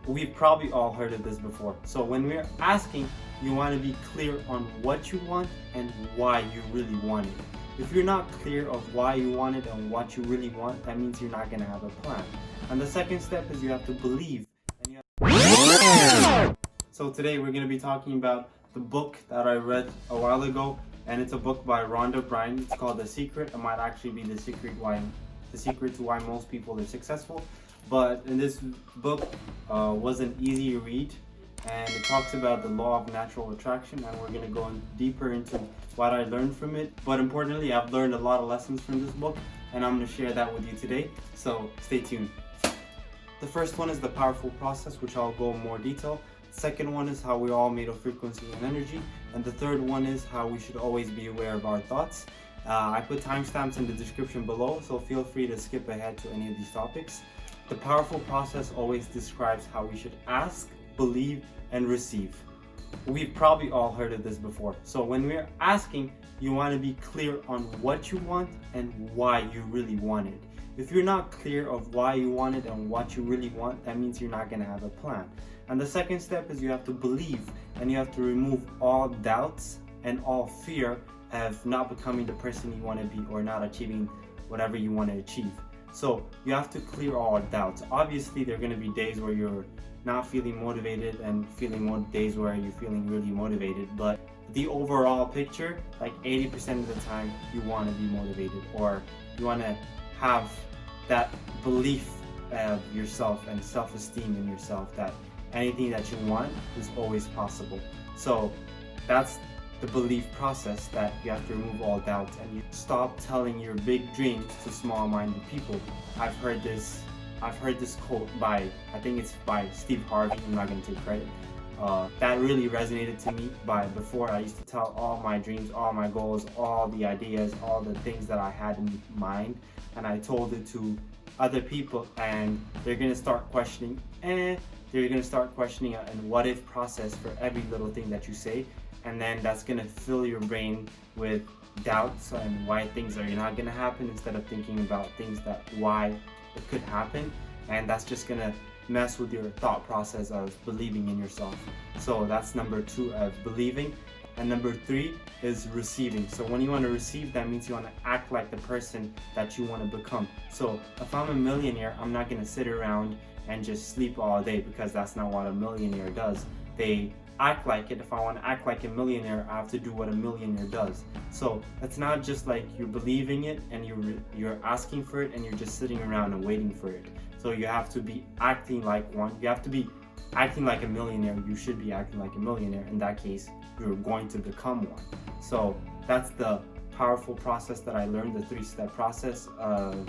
We've probably all heard of this before. So when we're asking, you want to be clear on what you want and why you really want it. If you're not clear of why you want it and what you really want, that means you're not going to have a plan. And the second step is you have to believe. So today we're going to be talking about the book that I read a while ago, and it's a book by Rhonda Byrne. It's called The Secret. It might actually be the secret to why most people are successful. But in this book was an easy read, and it talks about the law of natural attraction, and we're going to go deeper into what I learned from it. But importantly, I've learned a lot of lessons from this book, and I'm going to share that with you today, so stay tuned. The first one is the powerful process, which I'll go in more detail. The second one is how we're all made of frequency and energy, and the third one is how we should always be aware of our thoughts. I put timestamps in the description below, so feel free to skip ahead to any of these topics. The powerful process always describes how we should ask, believe, and receive. We've probably all heard of this before. So when we're asking, you want to be clear on what you want and why you really want it. If you're not clear of why you want it and what you really want, that means you're not going to have a plan. And the second step is you have to believe, and you have to remove all doubts and all fear of not becoming the person you want to be or not achieving whatever you want to achieve. So you have to clear all doubts. Obviously, there are going to be days where you're not feeling motivated and days where you're feeling really motivated. But the overall picture, like 80% of the time, you want to be motivated, or you want to have that belief of yourself and self-esteem in yourself that anything that you want is always possible. So that's the belief process, that you have to remove all doubts and you stop telling your big dreams to small-minded people. I've heard this quote by, I think it's by Steve Harvey, I'm not going to take credit. That really resonated to me. Before, I used to tell all my dreams, all my goals, all the ideas, all the things that I had in mind, and I told it to other people, and they're going to start questioning, and what if process for every little thing that you say. And then that's going to fill your brain with doubts and why things are not going to happen, instead of thinking about things that why it could happen. And that's just going to mess with your thought process of believing in yourself. So that's number 2 of believing. And number 3 is receiving. So when you want to receive, that means you want to act like the person that you want to become. So if I'm a millionaire, I'm not going to sit around and just sleep all day, because that's not what a millionaire does. They act like it. If I want to act like a millionaire, I have to do what a millionaire does. So it's not just like you're believing it and you're asking for it and you're just sitting around and waiting for it. So you have to be acting like one. You have to be acting like a millionaire. You should be acting like a millionaire. In that case, you're going to become one. So that's the powerful process that I learned, the 3-step process of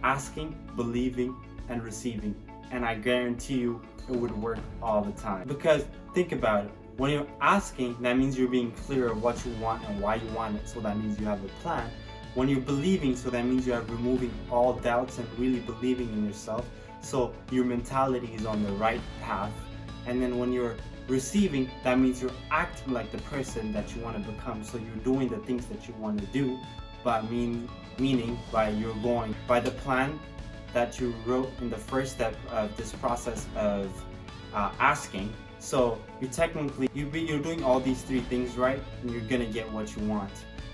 asking, believing, and receiving. And I guarantee you it would work all the time. Because think about it, when you're asking, that means you're being clear of what you want and why you want it, so that means you have a plan. When you're believing, so that means you are removing all doubts and really believing in yourself, so your mentality is on the right path. And then when you're receiving, that means you're acting like the person that you want to become, so you're doing the things that you want to do, but meaning by you're going by the plan that you wrote in the first step of this process of asking. So you're doing all these 3 things right, and you're gonna get what you want.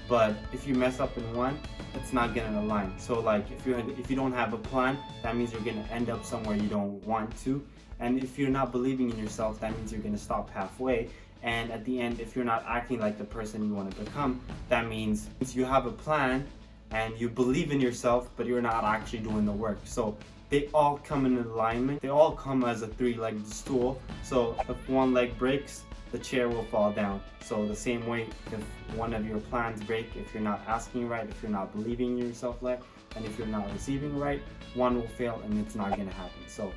But if you mess up in one, it's not gonna align. So like if you don't have a plan, that means you're gonna end up somewhere you don't want to. And if you're not believing in yourself, that means you're gonna stop halfway. And at the end, if you're not acting like the person you want to become, that means you have a plan and you believe in yourself, but you're not actually doing the work. So they all come in alignment. They all come as a 3-legged stool. So if one leg breaks, the chair will fall down. So the same way, if one of your plans break, if you're not asking right, if you're not believing in yourself right, and if you're not receiving right, one will fail and it's not gonna happen. So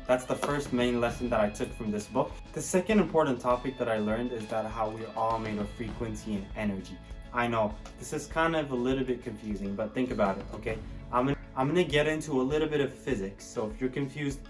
that's the first main lesson that I took from this book. The second important topic that I learned is that how we're all made of frequency and energy. I know this is kind of a little bit confusing, but think about it, okay? I'm gonna get into a little bit of physics, so if you're confused,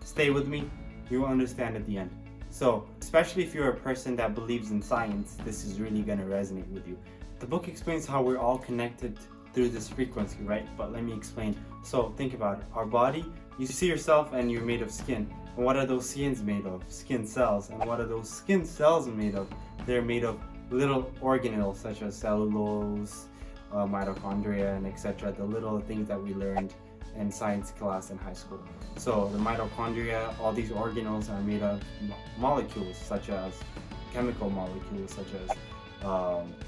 stay with me, you will understand at the end. So, especially if you're a person that believes in science, this is really gonna resonate with you. The book explains how we're all connected through this frequency, right? But let me explain. So think about it. Our body, you see yourself and you're made of skin. And what are those skins made of? Skin cells. And what are those skin cells made of? They're made of little organelles such as cellulose, mitochondria, and etc. The little things that we learned in science class in high school. So the mitochondria, all these organelles are made of molecules such as chemical molecules such as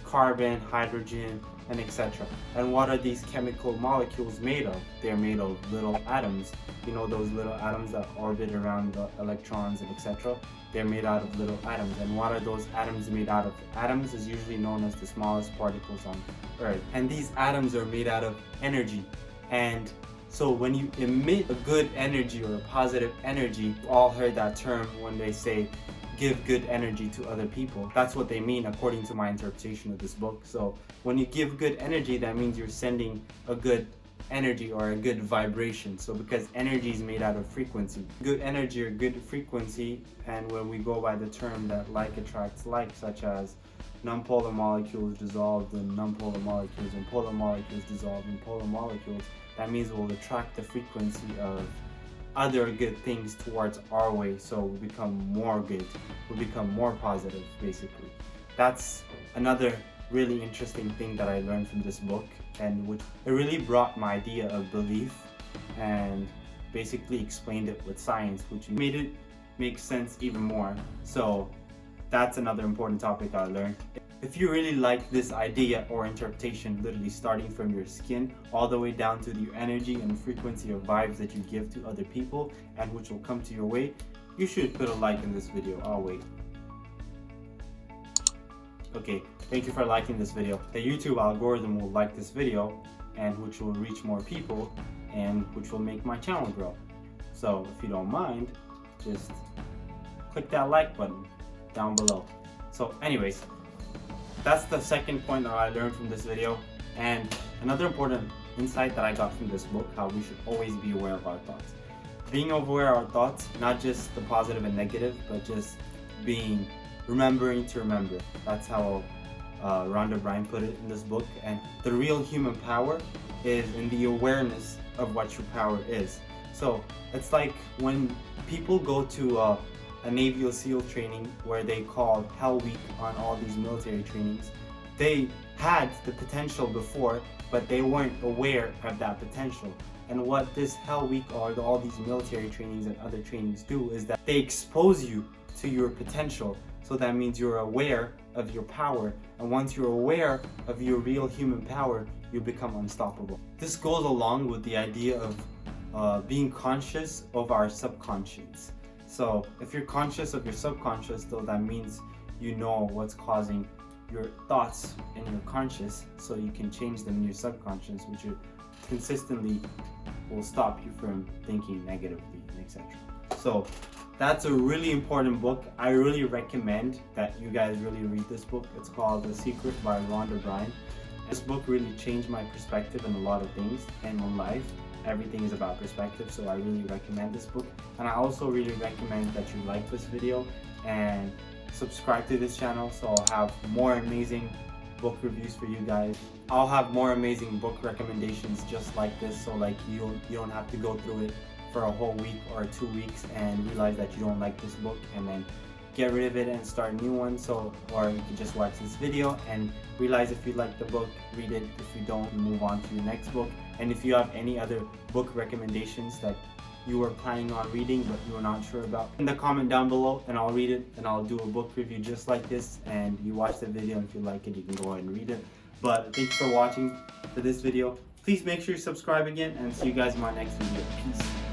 carbon, hydrogen, and etc. And what are these chemical molecules made of? They're made of little atoms. You know those little atoms that orbit around the electrons and etc. They're made out of little atoms. And what are those atoms made out of? Atoms is usually known as the smallest particles on Earth. And these atoms are made out of energy. And so when you emit a good energy or a positive energy, you all heard that term when they say give good energy to other people. That's what they mean according to my interpretation of this book. So when you give good energy, that means you're sending a good energy or a good vibration. So because energy is made out of frequency, good energy or good frequency, and when we go by the term that like attracts like, such as nonpolar molecules dissolved in nonpolar molecules and polar molecules dissolved in polar molecules, that means we'll attract the frequency of other good things towards our way, so we become more good, we become more positive basically. That's another really interesting thing that I learned from this book, and which it really brought my idea of belief and basically explained it with science, which made it make sense even more. So that's another important topic I learned. If you really like this idea or interpretation, literally starting from your skin all the way down to the energy and frequency of vibes that you give to other people and which will come to your way, you should put a like in this video. I'll wait. Okay, thank you for liking this video. The YouTube algorithm will like this video, and which will reach more people and which will make my channel grow. So if you don't mind, just click that like button down below. So anyways, that's the second point that I learned from this video. And another important insight that I got from this book, how we should always be aware of our thoughts. Being aware of our thoughts, not just the positive and negative, but just remembering to remember. That's how Rhonda Byrne put it in this book. And the real human power is in the awareness of what your power is. So it's like when people go to a Navy SEAL training where they call Hell Week on all these military trainings. They had the potential before, but they weren't aware of that potential. And what this Hell Week or all these military trainings and other trainings do is that they expose you to your potential. So that means you're aware of your power. And once you're aware of your real human power, you become unstoppable. This goes along with the idea of being conscious of our subconscious. So if you're conscious of your subconscious, though, that means you know what's causing your thoughts in your conscious, so you can change them in your subconscious, which consistently will stop you from thinking negatively, etc. So that's a really important book. I really recommend that you guys really read this book. It's called The Secret by Rhonda Byrne. This book really changed my perspective in a lot of things and in life. Everything is about perspective, so I really recommend this book. And I also really recommend that you like this video and subscribe to this channel, so I'll have more amazing book reviews for you guys. I'll have more amazing book recommendations just like this, so like you don't have to go through it for a whole week or 2 weeks and realize that you don't like this book and then get rid of it and start a new one. So, or you can just watch this video and realize if you like the book, read it. If you don't, move on to your next book. And if you have any other book recommendations that you were planning on reading but you were not sure about, in the comment down below and I'll read it and I'll do a book review just like this, and you watch the video and if you like it, you can go ahead and read it. But thanks for watching for this video. Please make sure you subscribe again and see you guys in my next video. Peace.